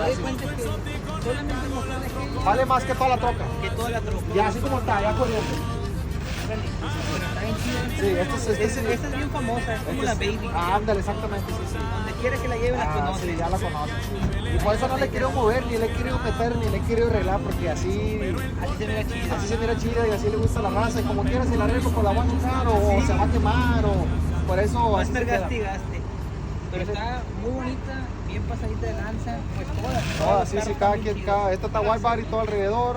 de cuenta que solamente el motor de aquella Vale más que toda la troca. que toda la troca. Ya así como está, ya corriendo. Órale, pero está bien chida. Sí, Esta es bien famosa, es como la Baby. Ándale, exactamente, sí. Donde quiera que la lleve la conoce. Sí, ya la conoces. Y por eso no le quiero mover, ni le quiero meter, ni le quiero arreglar, porque así Así se mira chida. se mira chida y así le gusta la raza. Y como quiera, si la arreglo, pues la voy a chocar o se va a quemar, o por eso Va a así estar se queda. gaste. Pero está muy bonita, bien pasadita de lanza. Pues todas. Sí, cada quien, esta está White Body todo alrededor.